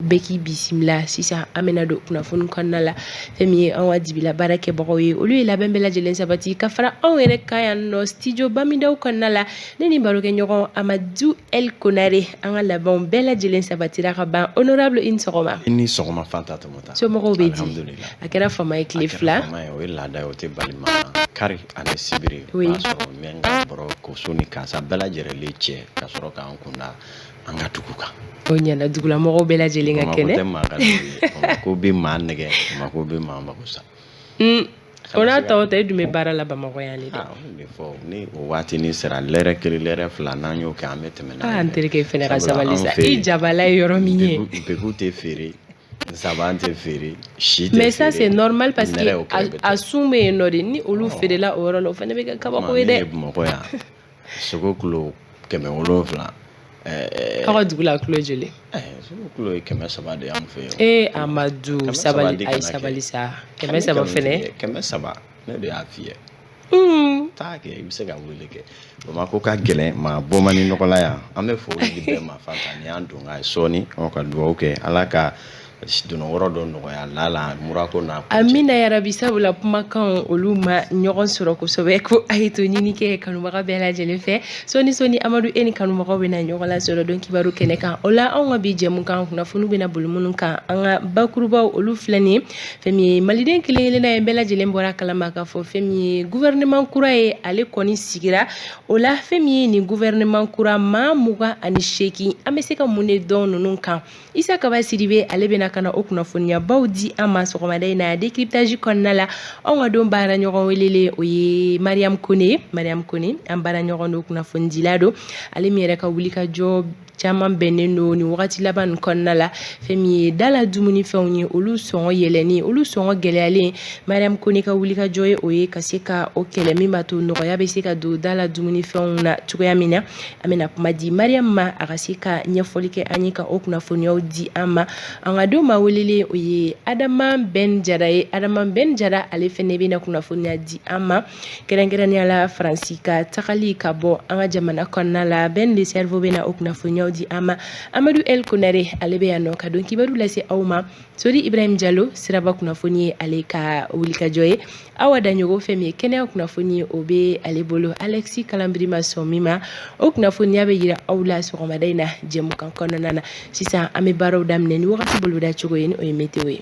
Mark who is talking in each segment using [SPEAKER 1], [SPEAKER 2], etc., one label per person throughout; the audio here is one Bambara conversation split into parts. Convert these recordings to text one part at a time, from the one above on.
[SPEAKER 1] beki bisimila sisan amena do kunnafoni kɔnɔna la fɛn min ye an ka dibila baara kɛbagaw ye olu ye labɛn bɛɛ lajɛlen sabati ka fara anw yɛrɛ ka yan nɔ studio Bamidaw kɔnɔna la ne ni barokɛɲɔgɔn Amadu El Konare an ka labɛnw bɛɛ lajɛlen sabatira ka ban honorable i ni sɔgɔma.
[SPEAKER 2] I ni sɔgɔma Fanta Tɔmɔta.
[SPEAKER 1] Somɔgɔw bɛ di a kɛra fama ye tile fila.
[SPEAKER 2] O ye laada ye o tɛ bali ma kari ani sibiri.
[SPEAKER 1] Oui.
[SPEAKER 2] O b'a sɔrɔ n bɛ n ka bɔrɔ ko so ni kasa bɛɛ lajɛlen cɛ ka sɔrɔ k'an kunda an ka dugu kan.
[SPEAKER 1] O ɲɛna dugulamɔgɔw bɛɛ lajɛlen ka kɛnɛ.
[SPEAKER 2] Bamakɔ tɛ maa ka dugu ye. Bamakɔ bɛ maa nɛgɛ Bamakɔ bɛ maa mago sa.
[SPEAKER 1] O n'a tɔw ta e dun bɛ baara la Bamakɔ yan de.
[SPEAKER 2] Ne fɔ ni o waati ni sera lɛrɛ kelen lɛrɛ fila n'an y'o kɛ an bɛ tɛmɛ n'a ye.
[SPEAKER 1] An terikɛ fɛnɛ ka sabali sa i jabala ye yɔrɔ min ye.
[SPEAKER 2] Beku tɛ feere nsaban tɛ feere si tɛ feere.
[SPEAKER 1] Mais ça c'est normal parce que a sun bɛ yen nɔ de ni olu feerela o yɔrɔ la o fɛnɛ bɛ kɛ kabako ye dɛ.
[SPEAKER 2] Bamakɔ yan sogo kilo 700.
[SPEAKER 1] Aw ka dugu la kilo joli?
[SPEAKER 2] Sogo kilo ye 300 de y'an fɛ yen.
[SPEAKER 1] Amadu sabali a ye sabali sa 300 fɛnɛ.
[SPEAKER 2] 300 ne de y'a f'i ye. Taa kɛ i bɛ se ka wele kɛ Bamakɔ ka gɛlɛn maa bɔ man di nɔgɔla yan an bɛ foli di bɛɛ ma Fanta ni y'an don ka sɔɔni an ka dugawu kɛ Ala ka donnɔrɔ dɔ nɔgɔya lala murako n'a.
[SPEAKER 1] Amina yarabi sabula kumakan olu ma ɲɔgɔn sɔrɔ kosɛbɛ ko a ye to ɲini kɛ kanubaga bɛɛ lajɛlen fɛ sɔni Amadu e ni kanubagaw bɛna ɲɔgɔn lasɔrɔ donc kibaru kɛnɛ kan o la anw ka bi jɛmukan kunnafoni bɛna boli minnu kan an ka bakurubaw olu filɛ nin ye fɛn min ye maliden kelen-kelenna ye bɛɛ lajɛlen bɔra kalama k'a fɔ fɛn min ye gouvernement kura ye ale kɔni sigira o la fɛn min ye nin gouvernement kura maa 28 an bɛ se ka mun de dɔn ninnu kan Isa Kaba Sidibe ale bɛna kana o kunnafoniya baw di an ma sɔgɔmada in na décryptage kɔnɔna la anw ka don baara ɲɔgɔn welele o ye Mariam Kone an baara ɲɔgɔn do kunnafoni dila do ale min yɛrɛ ka wuli ka jɔ caman bɛnnen do ni wagati laban kɔnɔna la fɛn min ye dala dumuni fɛnw ye olu sɔngɔ yɛlɛni olu sɔngɔ gɛlɛyalen Mariam Kone ka wuli ka jɔ ye o ye ka se ka o kɛlɛ min b'a to nɔgɔya bɛ se ka don dala dumuni fɛnw na cogoya min na an bɛna kuma di Mariam ma a ka se ka ɲɛfɔli kɛ an ye ka o kunnafoniyaw di an ma an ka don ma welele o ye Adama Ben Jara ye Adama Ben Jara ale fɛnɛ bɛna kunnafoniya di an ma kɛrɛnkɛrɛnnenya la Faransi ka tagali ka bɔ an ka jamana kɔnɔna la Ben de Cerveau bɛna o kunnafoniyaw di ama Amadu El Konare ale bɛ yan nɔ ka don kibaru lase aw ma Sori Ibrahim Diallo siraba kunnafoni ye ale ka wulikajɔ ye Awa Daɲogo fɛn min ye kɛnɛya kunnafoni ye o bɛ ale bolo Alexis Kalanbirima sɔn min ma o kunnafoniya bɛ yira aw la sɔgɔmada in na jɛmukan kɔnɔna na sisan an bɛ baaraw daminɛ ni wagati boloda cogo ye ni o ye météo ye.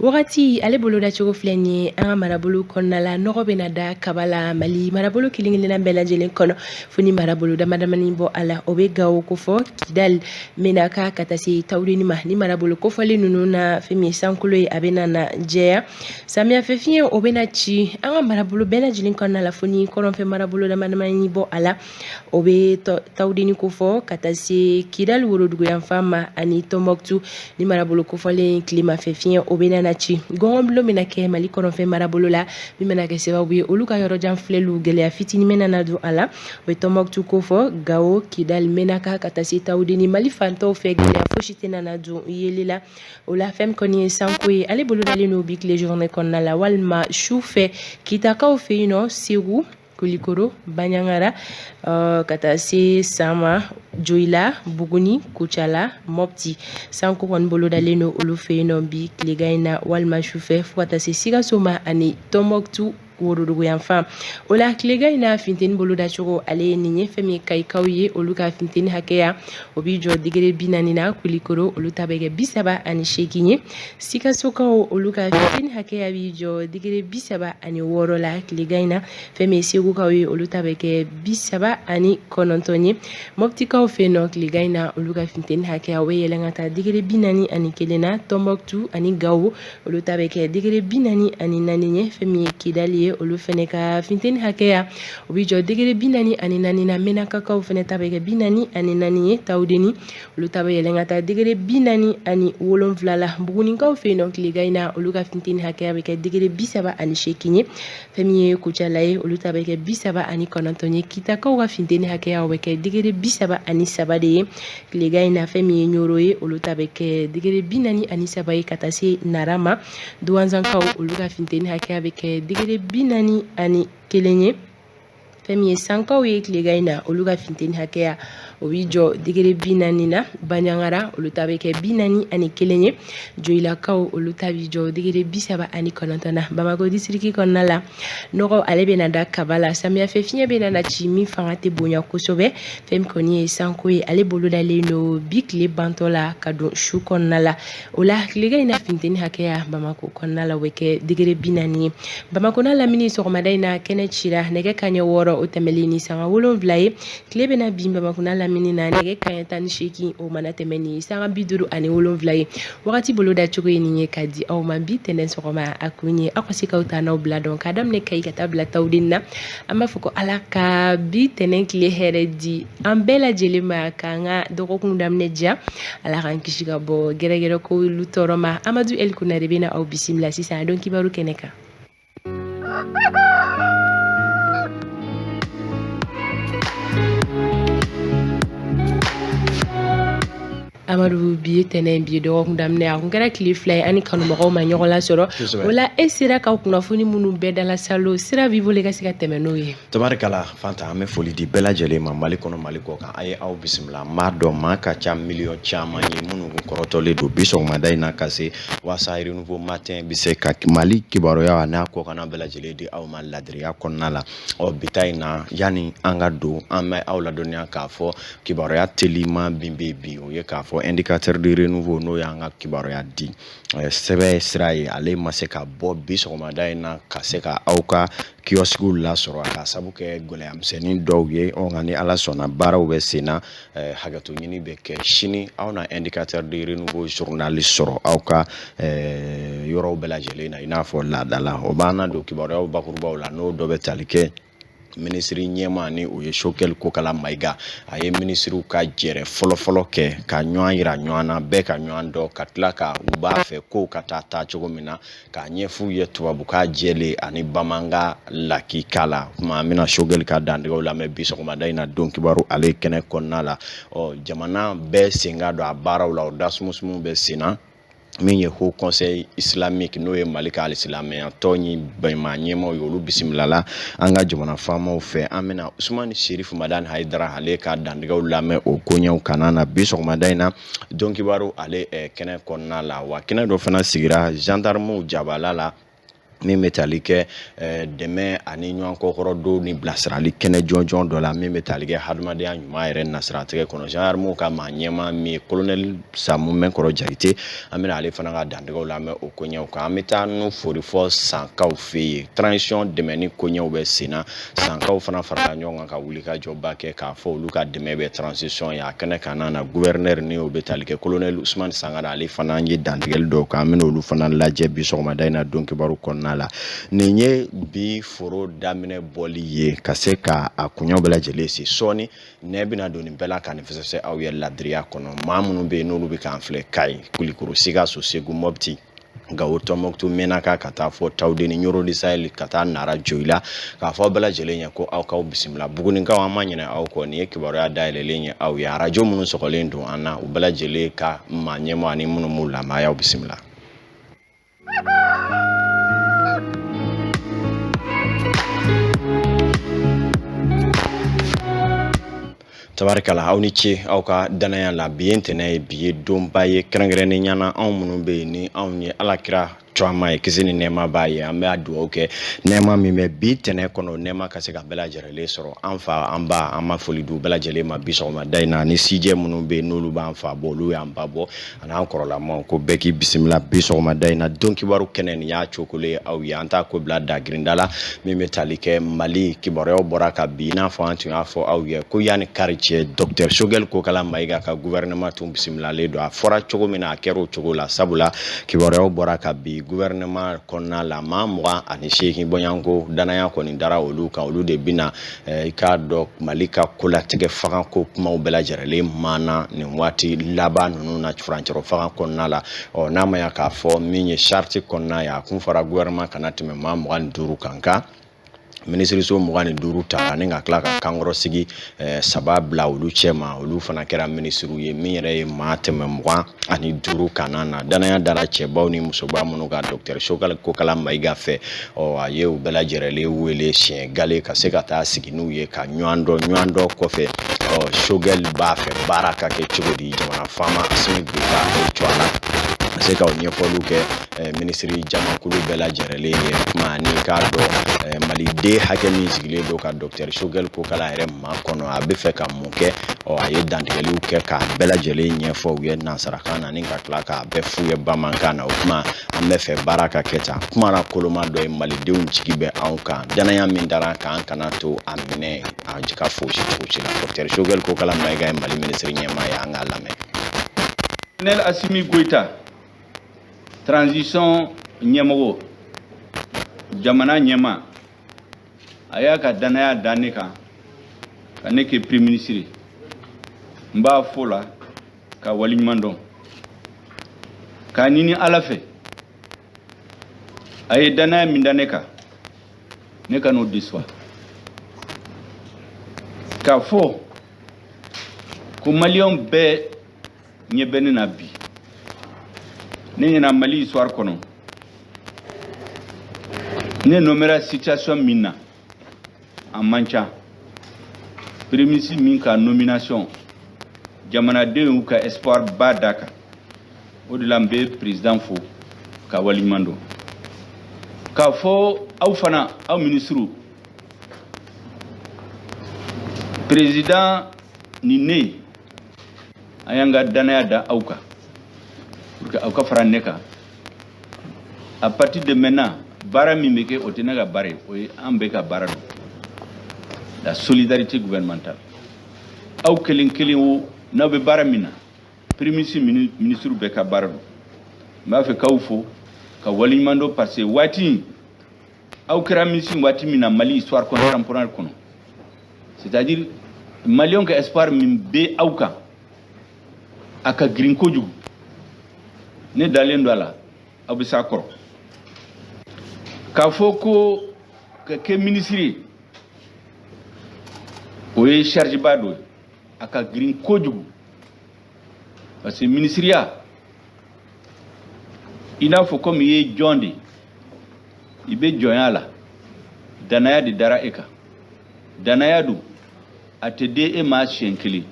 [SPEAKER 1] Wagati ale boloda cogo filɛ nin ye an ka marabolo kɔnɔna la nɔgɔ bɛna da kaba la Mali marabolo kelen-kelenna bɛɛ lajɛlen kɔnɔ fo ni marabolo damadamanin bɔ a la o bɛ Gawo kofɔ Kidal Menaka ka taa se Tawudeni ma ni marabolo kofɔlen ninnu na fɛn min ye sankolo ye a bɛna na jɛya samiyafɛ fiɲɛ o bɛna ci an ka marabolo bɛɛ lajɛlen kɔnɔna la fo ni kɔrɔnfɛ marabolo damadamanin bɔ a la o bɛ Tawudeni kofɔ ka taa se Kidal Worodugu yanfan ma ani Tombouctou ni marabolo kofɔlen tilemafɛ fiɲɛ o bɛna na ci gɔngɔnbilo bɛna kɛ Mali kɔrɔnfɛ marabolo la min bɛna kɛ sababu ye olu ka yɔrɔjan filɛliw gɛlɛya fitinin bɛna na don a la o bɛ Tombouctou kofɔ Gao Kidal Menaka ka taa se Tawudeni Mali fantaw fɛ gɛlɛya fosi tɛna na don yeli la o la fɛn kɔni ye sanko ye ale bolodalen n'o bi tile journée kɔnɔna la walima su fɛ kitakaw fɛ yen nɔ Segu Kulikoro Baɲangara ka taa se Sama Joyila Buguni Kucala Mopti sanko kɔni bolodalen no olu fɛ yen nɔ bi tilega in na walima su fɛ fo ka taa se Sikaso ma ani Tombouctou Worodugu yanfan o la tilega in na funteni boloda cogo ale ye nin ye fɛn min ye Kayikaw ye olu ka funteni hakɛya o bi jɔ degré 40 na Kulikoro olu ta bɛ kɛ 38 ye Sikasokaw olu ka funteni hakɛya bi jɔ degré 36 la tilega in na fɛn min ye Segukaw ye olu ta bɛ kɛ 39 ye Moptikaw fɛ yen nɔ tilega in na olu ka funteni hakɛya o bɛ yɛlɛn ka taa degré 41 na Tombouctou ani Gao olu ta bɛ kɛ degré 44 ye fɛn min ye Kidali ye olu fɛnɛ ka funteni hakɛya o bi jɔ degré 44 na Menakakaw fɛnɛ ta bɛ kɛ 44 ye Tawudeni olu ta bɛ yɛlɛn ka taa degré 47 la Bugunikaw fɛ yen nɔ tilega in na olu ka funteni hakɛya bɛ kɛ degré 38 ye fɛn min ye Kucala ye olu ta bɛ kɛ 39 ye Kitakaw ka funteni hakɛya o bɛ kɛ degré 33 de ye tilega in na fɛn min ye Ɲoro ye olu ta bɛ kɛ degré 43 ye ka taa se Narama Duwanzankaw olu ka funteni hakɛya bɛ kɛ degré binani ani kelenye femi sankaw ye tile gaina olu ka finteni hakɛya o bi jɔ degere binani na banyangara olu ta bɛ kɛ binani ani kelenye joyilakaw olu ta bi jɔ degere 39 na Bamako distriki kɔnɔna la nɔgɔ ale bɛna da kaba la samiyafɛ fiɲɛ bɛna na ci min fanga tɛ bonya kosɛbɛ fɛn kɔni ye sanko ye ale bolo dalen do bi tile bantɔ la ka don su kɔnɔna la o la tilega in na finteni hakɛya Bamako kɔnɔna la o bɛ kɛ degere binani ye Bamako na lamini sɔgɔmada in na kɛnɛ cira nɛgɛ kaɲɛ 6 o tɛmɛlen ni sanga 7 ye tile bɛna bin Bamako na lamini na nɛgɛ kaɲɛ 18 o mana tɛmɛ ni sanga 57 ye wagati bolo da cogo ye nin ye ka di aw ma bi tɛnɛn sɔgɔma a kun ye aw ka se k'aw ta n'aw bila dɔn k'a daminɛ Kayi ka taa bila Tawudeni na an b'a fɔ ko ala ka bi tɛnɛn tile hɛrɛ di an bɛɛ lajɛlen ma k'an ka dɔgɔkun daminɛ diya ala k'an kisi ka bɔ gɛrɛgɛrɛ ko olu tɔɔrɔ ma Amadu El Kunare bɛna aw bisimila sisan a dɔn kibaru kɛnɛ kan. Amadu bi tɛnɛn bi dɔgɔkun daminɛ a kun kɛra tile 2 ye ani kanubagaw ma ɲɔgɔn lasɔrɔ o la e sera ka kunnafoni minnu bɛɛ dala salo sira b'i bolo ka se ka tɛmɛ n'o ye
[SPEAKER 2] tabarikala Fanta an bɛ foli di bɛɛ lajɛlen ma Mali kɔnɔ Mali kɔ kan a ye aw bisimila maa dɔn maa ka ca miliyɔn caman ye minnu kɔrɔtɔlen don bi sɔgɔmada in na ka se Wasa Renouveau Matin bɛ se ka Mali kibaruya n'a kɔ kana bɛɛ lajɛlen di aw ma ladiriya kɔnɔna la bita in na yani an ka don an bɛ aw ladɔnniya k'a fɔ kibaruya telima bin bɛ bi o ye k'a fɔ indicateur de renouveau n'o y'an ka kibaruya di sɛbɛn sira ye ale ma se ka bɔ bi sɔgɔmada in na ka se ka aw ka kiosque lasɔrɔ a ka sabu kɛ gɛlɛyamisɛnnin dɔw ye nka ni ala sɔnna baaraw bɛ sen na hakɛto ɲini bɛ kɛ sini aw na indicateur de renouveau journal sɔrɔ aw ka yɔrɔw bɛɛ lajɛlen na i n'a fɔ laadala o b'an na don kibaruyaw bakurubaw la n'o dɔ bɛ tali kɛ ministri ɲɛma ni o ye Choguel Kokala Mayiga a ye ministriw ka jɛrɛ fɔlɔfɔlɔ kɛ ka ɲɔgɔn yira ɲɔgɔn na bɛɛ ka ɲɔgɔn dɔn ka tila ka u b'a fɛ kow ka taa cogo min na k'a ɲɛf'u ye tubabuka jɛlen ani bamanankan lakika la kuma an bɛna Choguel ka dantigɛw lamɛn bi sɔgɔmada in na don kibaru ale kɛnɛ kɔnɔna la jamana bɛɛ sen ka don a baaraw la o dasumusumu bɛ sen na min ye Haut Conseil Islamique n'o ye Mali ka alisilamɛya tɔn ni bɛnma ɲɛmaw ye olu bisimilala an ka jamana faamaw fɛ an bɛna Usumani Serifu Madani Hayidara ale ka dantigɛw lamɛn o koɲɛw kana na bi sɔgɔmada in na don kibaru ale kɛnɛ kɔnɔna la wa kɛnɛ dɔ fana sigira gendarmew jabala la min bɛ tali kɛ dɛmɛ ani ɲɔgɔn kɔkɔrɔ don ni bilasirali kɛnɛ jɔnjɔn dɔ la min bɛ tali kɛ hadamadenya ɲuman yɛrɛ nasiratigɛ kɔnɔ gendarmew ka maa ɲɛmaa min ye colonel Samu Mɛnkɔrɔ Jakite an bɛna ale fana ka dantigɛw lamɛn o koɲɛw kan an bɛ taa n'u fori fɔ sankaw fɛ yen transition dɛmɛ ni koɲɛw bɛ sen na sankaw fana farala ɲɔgɔn kan ka wuli ka jɔba kɛ k'a fɔ olu ka dɛmɛ bɛ transition ye a kɛnɛ kan na gouverneur ni o bɛ tali kɛ colonel Usumani Sangare ale fana ye dantigɛli dɔw kan an bɛna olu fana lajɛ bi sɔgɔmada in na don kibaru kɔnɔna la nin ye bi foro daminɛ bɔli ye ka se ka a kunɲaw bɛɛ lajɛlen se sɔɔni ne bɛna don nin bɛɛ la ka nin fɛsɛfɛsɛ aw ye ladiriya kɔnɔ maa minnu bɛ yen n'olu bɛ k'an filɛ Kayi Kulikoro Sikaso Segu Mɔpti Gawo Tɔnbɔkutu Menaka ka taa fɔ Tawudeni Yoroli Sahel ka taa Nara Joyila k'a fɔ bɛɛ lajɛlen ye ko aw k'aw bisimila Bugunikaw an ma ɲinɛ aw kɔ nin ye kibaruya dayɛlɛlen ye aw ye arajo minnu sɔgɔlen don an na u bɛɛ lajɛlen ka maa ɲɛmaa ani minnu m'u lamɛn a y'aw bisimila. Tabarikala aw ni ce aw ka danaya la bi ye ntɛnɛn ye bi ye donba ye kɛrɛnkɛrɛnnen ɲana anw minnu bɛ yen ni anw ye alakira caman ye kisi ni nɛɛma b'a ye an bɛ dugawu kɛ nɛɛma min bɛ bi tɛnɛn kɔnɔ nɛɛma ka se ka bɛɛ lajɛlen sɔrɔ an fa an ba an ma foli du bɛɛ lajɛlen ma bi sɔgɔmada in na ni sijɛ minnu bɛ yen n'olu b'an fa bɔ olu y'an ba bɔ ani an kɔrɔlamaw ko bɛɛ k'i bisimila bi sɔgɔmada in na don kibaru kɛnɛ nin y'a cokolo ye aw ye an t'a ko bila dagirinda la min bɛ tali kɛ Mali kibaruyaw bɔra ka bi i n'a fɔ an tun y'a fɔ aw ye ko yanni kari cɛ Dr Choguel Kokala Mayiga ka gouvernement tun bisimilalen don a fɔra cogo min na a kɛra o cogo la sabula kibaruyaw bɔra ka bi gouvernement kɔnɔna la maa 28 bɔɲanko danaya kɔni dara olu kan olu de bɛna i k'a dɔn Mali ka kolatigɛ fanga ko kumaw bɛɛ lajɛlen maana nin waati laban ninnu na furancɛrɔ fanga kɔnɔna la n'a ma ya k'a fɔ min ye charte kɔnɔna ye a kun fɔra gouvernement kana tɛmɛ maa 25 kan ministre so mugani duru ta ni nga kla ka kangoro sigi sabab la olu chema olu fana kera ministre ye min yɛrɛ ye maa tɛmɛ mugan ani duru kanana danaya dara cɛbaw ni musoba minnu ka docteur Shogɛl Kokala Mayiga fɛ a ye u bɛɛ lajɛlen wele siɲɛ gale ka se ka taa sigi n'u ye ka ɲɔgɔn dɔ kɔfɛ Shogɛl b'a fɛ baara ka kɛ cogo di jamana faama Asimi Goyita cɔla ka se ka ɲɛfɔliw kɛ ministre jamakulu bɛɛ lajɛlen ye kuma ni k'a dɔn maliden hakɛ min sigilen don ka docteur Shogɛl Kokala yɛrɛ ma kɔnɔ a bɛ fɛ ka mun kɛ a ye dantigɛliw kɛ k'a bɛɛ lajɛlen ɲɛfɔ u ye nansarakan na ni ka tila k'a bɛɛ f'u ye bamanankan na o kuma an bɛ fɛ baara ka kɛ tan kumana koloma dɔ ye malidenw jigi bɛ anw kan danaya min dara k'an kana to a minɛ a ka fosi cogo si la docteur Shogɛl Kokala Mayiga ye Mali ministre ɲɛmaa ye an k'a lamɛn.
[SPEAKER 3] Colonel Assimi Goïta transition ɲɛmɔgɔ jamana ɲɛmaa a y'a ka danaya da ne kan ka ne kɛ premier ministre n b'a fo la ka waliɲuman dɔn k'a ɲini Ala fɛ a ye danaya min da ne kan ne ka n'o déçoit k'a fɔ ko maliyɛnw bɛɛ ɲɛ bɛ ne na bi ne ɲɛna Mali histoire kɔnɔ ne nomera situation min na a man ca premier ministre min ka nomination jamanadenw y'u ka espoir ba da kan o de la n bɛ président fo ka waliɲuman dɔn k'a fɔ aw fana aw ministre président ni ne a y'an ka danaya da aw kan pour que aw ka fara ne kan à partir de maintenant baara min bɛ kɛ o tɛ ne ka baara ye o ye an bɛɛ ka baara don la solidarité gouvernementale aw kelen kelen o n'aw bɛ baara min na premier ministre bɛɛ ka baara don n b'a fɛ k'aw fo ka waliɲuman dɔn parce que waati aw kɛra ministre waati min na Mali histoire contemporaine kɔnɔ c'est-à-dire maliyɛnw ka espoir min bɛ aw kan a ka girin kojugu ne dalen don a la aw bɛ s'a kɔrɔ k'a fɔ ko ka kɛ ministre ye o ye charge ba dɔ ye a ka girin kojugu parce que ministriya i n'a fɔ comme i ye jɔn de i bɛ jɔnya la danaya de dara e kan danaya don a tɛ di e ma siɲɛ kelen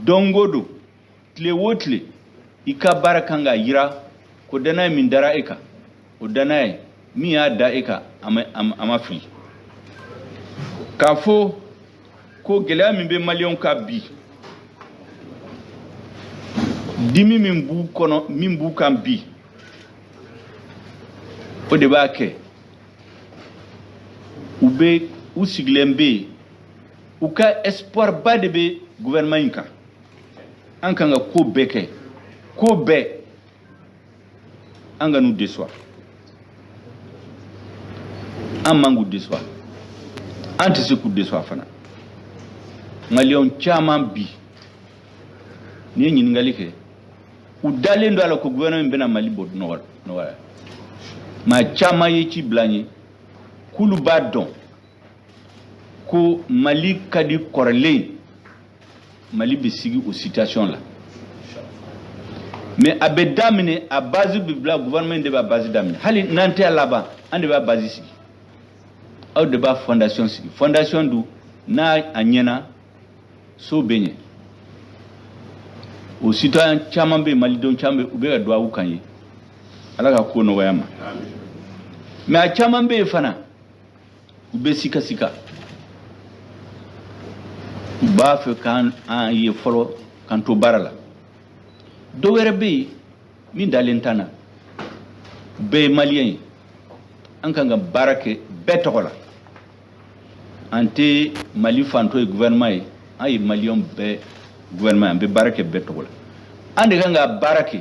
[SPEAKER 3] don o don tile o tile i ka baara kan ka yira ko danaya min dara e kan o danaya min y'a da e kan a ma fili k'a fɔ ko gɛlɛya min bɛ maliyɛnw ka bi dimi min b'u kɔnɔ min b'u kan bi o de b'a kɛ u sigilen bɛ yen u ka espoir ba de bɛ gouvernement in kan an kan ka ko bɛɛ kɛ ko bɛɛ an ka n'u déçoit an man k'u déçoit an tɛ se k'u déçoit fana maliyɛnw caman bi ni ye ɲininkali kɛ u dalen don a la ko gouvernement bɛna Mali bɔ nɔgɔya maa caman ye ci bila n ye k'olu b'a dɔn ko Mali ka di kɔrɔlen Mali bɛ sigi o situation la mais a bɛ daminɛ a base bɛ bila gouvernement de b'a base daminɛ hali n'an tɛ a laban an de b'a base sigi aw de b'a fondation sigi fondation dun n'a a ɲɛna so bɛ ɲɛ o citoyen caman bɛ yen malidenw caman bɛ yen u bɛ ka duwawu kan ye Ala ka ko nɔgɔya ma mais a caman bɛ yen fana u bɛ sika sika u b'a fɛ k'an ye fɔlɔ k'an to baara la dɔ wɛrɛ bɛ yen min dalen t'an na bɛɛ ye maliyɛn ye an kan ka baara kɛ bɛɛ tɔgɔ la an tɛ Mali fantɔ ye gouvernement ye an ye maliyɛnw bɛɛ gouvernement an bɛ baara kɛ bɛɛ tɔgɔ la an de kan ka baara kɛ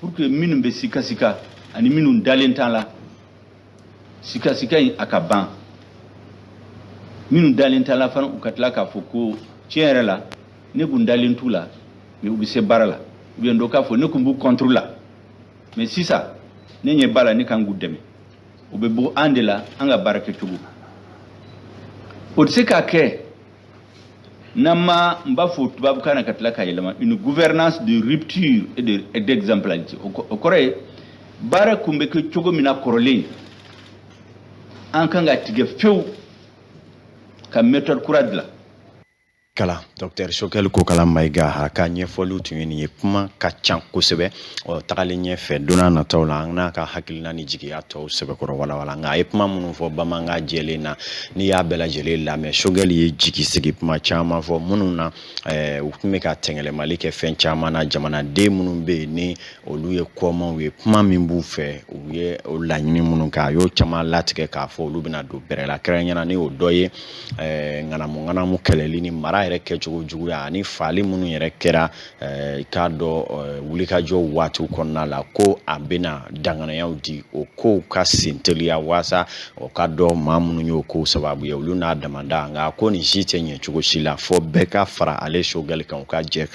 [SPEAKER 3] pour que minnu bɛ sika sika ani minnu dalen t'an la sika sika in a ka ban minnu dalen t'an la fana u ka tila k'a fɔ ko tiɲɛ yɛrɛ la ne kun dalen t'u la mais u bɛ se baara la ou bien dɔ k'a fɔ ne kun b'u contre la mais sisan ne ɲɛ b'a la ne kan k'u dɛmɛ u bɛ bɔ an de la an ka baara kɛ cogo o se ka kɛ nama mba fo tubabu kana ka tila ka yɛlɛma une gouvernance de rupture et d'exemplarité o kɔrɔ ye baara kun bɛ kɛ cogo min na kɔrɔlen an kan ka tigɛ fewu ka méthode kura dilan
[SPEAKER 2] kala Dr Sogɛli Kokala Mayiga a ka ɲɛfɔliw tun ye nin ye kuma ka ca kosɛbɛ tagalen ɲɛfɛ don n'a nataw la an n'a ka hakilina ni jigiya tɔw sɛbɛkɔrɔ walawala nka a ye kuma minnu fɔ bamanankan jɛlen na n'i y'a bɛɛ lajɛlen lamɛn Sogɛli ye jigi sigi kuma caman fɔ minnu na u tun bɛ ka tɛngɛlɛmali kɛ fɛn caman na jamanaden minnu bɛ yen ni olu ye kɔmaw ye kuma min b'u fɛ u ye o laɲini minnu kɛ a y'o caman latigɛ k'a fɔ olu bɛna don bɛrɛ la kɛrɛnkɛrɛnnen ni o dɔ ye ŋanamu kɛlɛli ni mara yɛrɛ kɛcogo juguya ani faali minnu yɛrɛ kɛra i k'a dɔn wulikajɔ waatiw kɔnɔna la ko a bɛna danganiyaw di o kow ka senteliya waasa o ka dɔn maa minnu y'o kow sababu ye olu n'a damanda nka ko nin si tɛ ɲɛ cogo si la fɔ bɛɛ ka fara ale Sogɛli kan u ka jɛ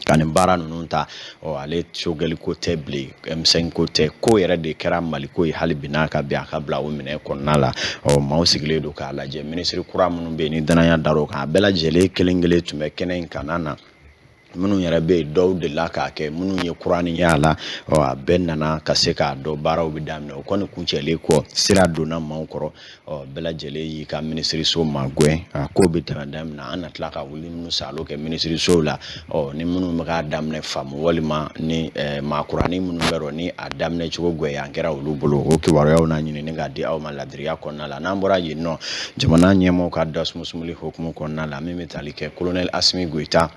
[SPEAKER 2] ka nin baara ninnu ta ale Sogɛli ko tɛ bilen M5 ko tɛ ko yɛrɛ de kɛra Mali ko ye hali bi n'a ka bɛn a ka bila o minɛ kɔnɔna la maaw sigilen don k'a lajɛ minisiri kura minnu bɛ yen ni danaya dar'o kan a bɛɛ lajɛlen kelen kelen tun bɛ kɛnɛ in kan na minnu yɛrɛ bɛ yen dɔw de la k'a kɛ minnu ye kuranin ye a la a bɛɛ nana ka se k'a dɔn baaraw bɛ daminɛ o kɔni kuncɛlen kɔ sira donna maaw kɔrɔ bɛɛ lajɛlen y'i ka minisiriso magɛn a ko bɛ tɛmɛ daminɛ an na tila ka wuli minnu salo kɛ minisirisow la ni minnu bɛ k'a daminɛ faamu walima ni maakuranin minnu bɛ yɔrɔ ni a daminɛ cogo gɛlɛya kɛra olu bolo o kibaruyaw n'a ɲinini k'a di aw ma ladiriya kɔnɔna la n'an bɔra yen nɔ jamana ɲɛmaaw ka dasumusumuli hukumu kɔnɔna la min bɛ tali kɛ colonel Asimi Goita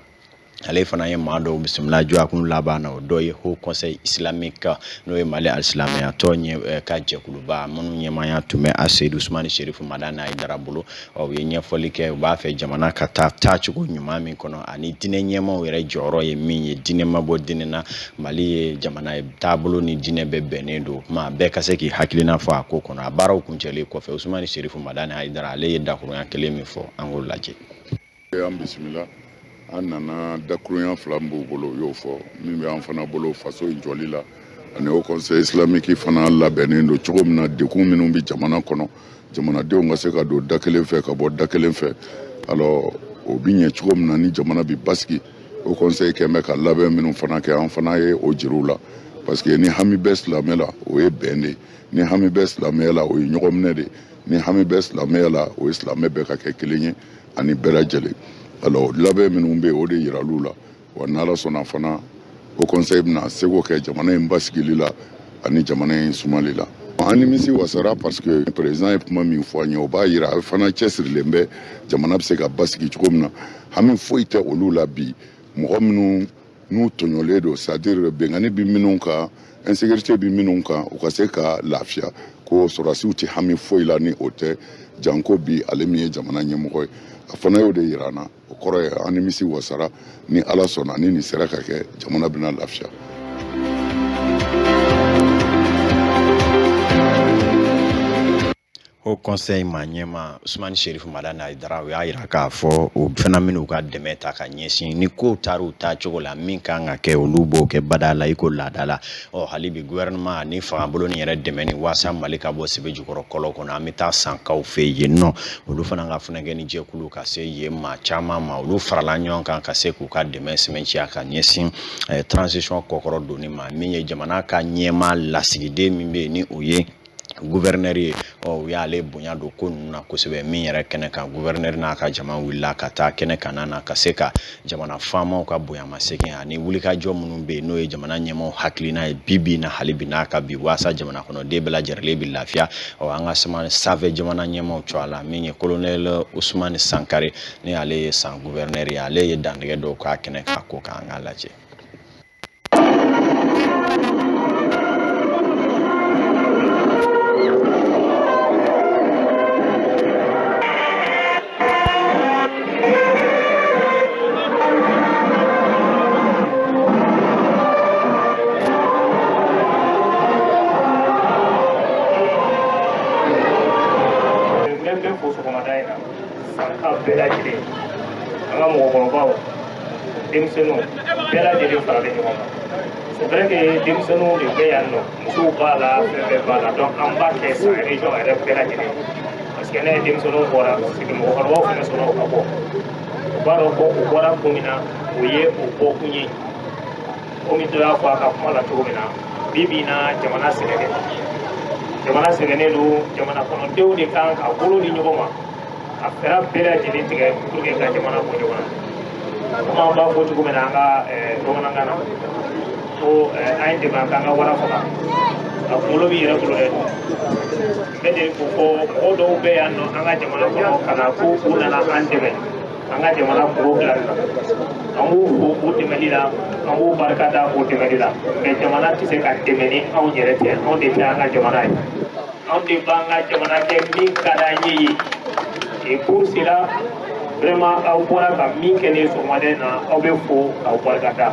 [SPEAKER 2] ale fana ye maa dɔw bisimila jɔ a kun laban na o dɔ ye Haut Conseil Islamique n'o ye Mali alisilamɛya tɔn ɲɛ ka jɛkuluba minnu ɲɛmaaya tun bɛ a Seydou Ousmane Chérif Madani Ayidara bolo u ye ɲɛfɔli kɛ u b'a fɛ jamana ka taa cogo ɲuman min kɔnɔ ani diinɛ ɲɛmaaw yɛrɛ jɔyɔrɔ ye min ye diinɛ ma bɔ diinɛ na Mali ye jamana ye taabolo ni diinɛ bɛɛ bɛnnen don o kuma bɛɛ ka se k'i hakilina fɔ a ko kɔnɔ a baaraw kuncɛlen kɔfɛ Ousmane Chérif Madani Ayidara ale ye dakurunya kelen min fɔ an k'o lajɛ.
[SPEAKER 4] An bisimila an nana dakurunya fila min b'u bolo u y'o fɔ min bɛ an fana bolo faso in jɔli la ani Haut Conseil Islamique fana labɛnnen don cogo min na dekun minnu bɛ jamana kɔnɔ jamanadenw ka se ka don da kelen fɛ ka bɔ da kelen fɛ alors o bɛ ɲɛ cogo min na ni jamana bɛ basigi Haut Conseil kɛn bɛ ka labɛn minnu fana kɛ an fana ye o jiriw la parce que ni hami bɛ silamɛ la o ye bɛn de ni hami bɛ silamɛya la o ye ɲɔgɔn minɛ de ni hami bɛ silamɛya la o ye silamɛ bɛɛ ka kɛ kelen ye ani bɛɛ lajɛlen alors labɛn minnu bɛ o de yiral'u la wa n'Ala sɔnna fana Haut Conseil bɛna seko kɛ jamana in basigili la ani jamana in sumali la an nimisi wasara parce que président ye kuma min fɔ an ye o b'a yira a fana cɛsirilen bɛ jamana bɛ se ka basigi cogo min na hami foyi tɛ olu la bi mɔgɔ minnu n'u tɔɲɔlen don c'est à dire bɛnkanni bɛ minnu kan insécurité bɛ minnu kan u ka se ka lafiya ko sɔrɔdasiw tɛ hami foyi la ni o tɛ janko bi ale min ye jamana ɲɛmɔgɔ ye a fana y'o de yira an na o kɔrɔ ye an nimisi wasara ni Ala sɔnna ni nin sera ka kɛ jamana bɛna lafiya.
[SPEAKER 2] Haut Conseil ma ɲɛma Ousmane Chérif Madani Ayidara o y'a yira k'a fɔ o fana min'u ka dɛmɛ ta ka ɲɛsin ni kow taar'u taa cogo la min kan ka kɛ olu b'o kɛ bada la i ko laada la hali bi gouvernement ni fangabolo ni yɛrɛ dɛmɛ ni waasa Mali ka bɔ sebejukɔrɔ kɔlɔ kɔnɔ an bɛ taa sankaw fɛ yen nɔ olu fana ka funankɛ ni jɛkulu ka se yen maa caman ma olu farala ɲɔgɔn kan ka se k'u ka dɛmɛ sɛmɛntiya ka ɲɛsin transition kɔkɔrɔ donni ma min ye jamana ka ɲɛma lasigiden min bɛ yen ni o ye gouverneur ye u y'ale bonya don ko ninnu na kosɛbɛ min yɛrɛ kɛnɛ kan gouverneur n'a ka jama wulila ka taa kɛnɛ kan na ka se ka jamana faamaw ka bonyamasegin ani wulikajɔ minnu bɛ yen n'o ye jamana ɲɛmaaw hakilina ye bi na hali bi n'a ka bi waasa jamana kɔnɔden bɛɛ lajɛlen bɛ lafiya an ka sanfɛ jamana ɲɛmaaw cɔ a la min ye colonel Ousmane Sankare ni ale ye san gouverneur ye ale ye dantigɛ dɔw k'a kɛnɛ kan ko k'an ka lajɛ.
[SPEAKER 5] C'est vrai que denmisɛnninw de bɛ yan nɔ musow b'a la fɛn bɛɛ b'a la donc an b'a kɛ san région yɛrɛ bɛɛ lajɛlen parce sɛnɛ denmisɛnninw bɔra sigi mɔgɔkɔrɔbaw fana sɔnna o ka bɔ u b'a dɔn ko u bɔra kun min na o ye o bɔkun ye komi dɔ y'a fɔ a ka kuma la cogo min na bi bi in na jamana sɛgɛnnen don jamana kɔnɔdenw de kan ka bolo di ɲɔgɔn ma a fɛɛrɛ bɛɛ lajɛlen tigɛ pour que ka jamana bɔ ɲɔgɔn na komi an b'a fɔ cogo min na an ka bamanankan na ko an ye dɛmɛ an k'an ka wara faga a kunkolo b'i yɛrɛ bolo dɛ n bɛ deli k'o fɔ mɔgɔ dɔw bɛ yan nɔ an ka jamana kɔnɔ ka na ko u nana an dɛmɛ an ka jamana kungo dilanni na an b'u fo o dɛmɛli la an b'u barika da o dɛmɛli la mɛ jamana tɛ se ka dɛmɛ ni anw yɛrɛ tɛ anw de tɛ an ka jamana ye anw de b'an ka jamana kɛ min ka d'an ye yen et pour cela vraiment aw bɔra ka min kɛ ne sɔgɔmaden na aw bɛ fo k'aw barika da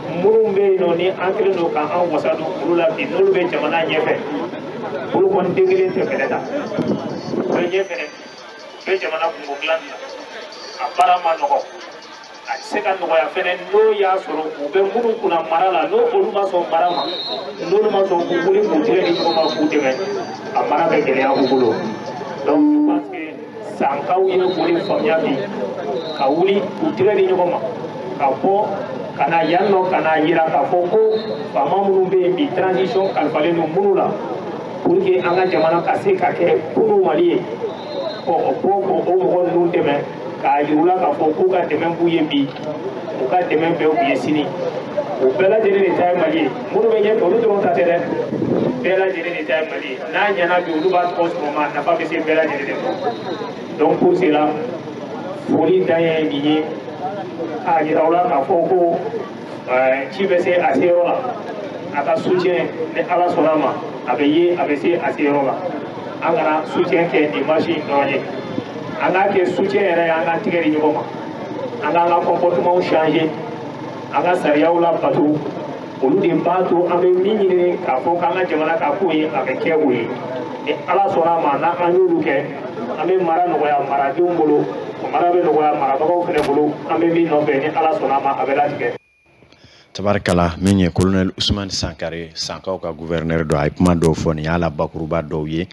[SPEAKER 5] minnu bɛ yen nɔ ni an kɛlen don k'an wasa don olu la bi n'olu bɛ jamana ɲɛfɛ olu kɔni den kelen tɛ fɛnɛ ta u bɛ ɲɛfɛ u bɛ jamana kungo dilan na a baara ma nɔgɔ a tɛ se ka nɔgɔya fɛnɛ n'o y'a sɔrɔ u bɛ minnu kunna mara la n'o olu ma sɔn mara ma n'olu ma sɔn k'u wuli k'u tigɛ di ɲɔgɔn ma k'u dɛmɛ a mara bɛ gɛlɛya u bolo donc je pense que sankaw ye wuli faamuya bi ka wuli k'u tigɛ di ɲɔgɔn ma ka bɔ ka na yan nɔ ka na yira k'a fɔ ko faama minnu bɛ yen bi transition kalifalen don minnu la pour que an ka jamana ka se ka kɛ kunu mali ye o mɔgɔ ninnu dɛmɛ k'a yir'u la k'a fɔ k'u ka dɛmɛ b'u ye bi u ka dɛmɛ bɛ u ye sini o bɛɛ lajɛlen de ta ye mali ye minnu bɛ ɲɛfɛ olu dɔrɔn ta tɛ dɛ bɛɛ lajɛlen de ta ye mali ye n'a ɲɛna bi olu b'a tɔgɔ sɔrɔ ma nafa bɛ se bɛɛ lajɛlen de ma donc pour cela foli dan ye nin ye a yira u la k'a fɔ ko ci bɛ se a seyɔrɔ la a ka soutien ni ala sɔnna a ma a bɛ ye a bɛ se a seyɔrɔ la an kana soutien kɛ nin marche in dɔrɔn ye an k'a kɛ soutien yɛrɛ ye an k'an tigɛ di ɲɔgɔn ma an k'an ka comportement changer an ka sariyaw labato olu de b'a to an bɛ min ɲini k'a fɔ k'an ka jamana ka ko ye a bɛ kɛ o ye ni ala sɔnna a ma n'an y'olu kɛ an bɛ mara nɔgɔya maradenw bolo mara bɛ nɔgɔya marabagaw fana bolo an bɛ min nɔfɛ ni ala sɔnna a ma a bɛ latigɛ.
[SPEAKER 2] tabarikala min ye colonel Usmane Sankare Sankaw ka gouverneur dɔ a ye kuma dɔw fɔ nin y'a la bakuruba dɔw ye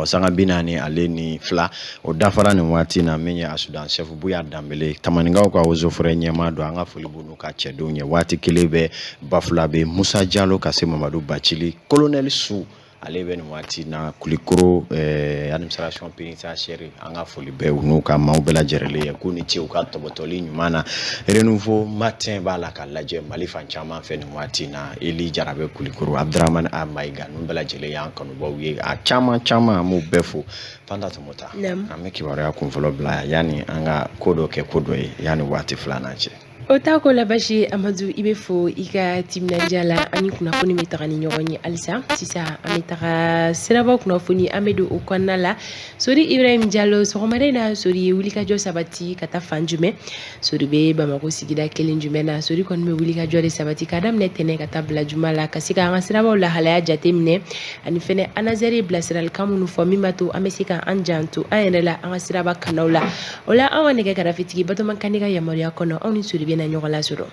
[SPEAKER 2] sanga binani ale ni fila o dafara nin waati na min ye asudan chef Buya Dambele Tamaningaw ka ozo fɔrɛ ɲɛma don an ka foli b'u ka cɛdenw ye waati kelen bɛ Bafula bɛ Musa Jalo ka se Mamadu Bacili colonel Su ale bɛ nin waati na Kulikoro administration pénitentiaire an ka foli bɛ u n'u ka maaw bɛɛ lajɛlen ye k'u ni ce u ka tɔbɔtɔli ɲuman na renouveau matin b'a la ka lajɛ Mali fan caman fɛ nin waati na Eli Jarabe Kulikoro Abdramane A Mayiga ninnu bɛɛ lajɛlen y'an kanubaw ye a caman caman an m'u bɛɛ fo Fanta Tɔmɔta an bɛ kibaruya kunfɔlɔ bila yanni an ka ko dɔ kɛ ko dɔ ye yanni waati filanan cɛ.
[SPEAKER 1] O ta ko la Basi Amadu i bɛ fo i ka timinadiya la ani kunnafoni bɛ taga ni ɲɔgɔn ye halisa sisan an bɛ taga siraba kunnafoni an bɛ don o kɔnɔna la Sori Ibrahim Diallo sɔgɔmada in na Sori ye wulikajɔ sabati ka taa fan jumɛn Sori bɛ Bamako sigida kelen jumɛn na Sori kɔni bɛ wulikajɔ de sabati ka daminɛ tɛnɛ ka taa bila juma la ka se ka an ka sirabaw lahalaya jateminɛ ani fɛnɛ anazɛri bilasiralikan minnu fɔ min b'a to an bɛ se ka an janto an yɛrɛ la an ka siraba kanaw la o la an ka nɛgɛ karafetigi Batɔma Kane ka yamaruya kɔnɔ anw ni Sori bɛ na ɲɔgɔn lasɔrɔ.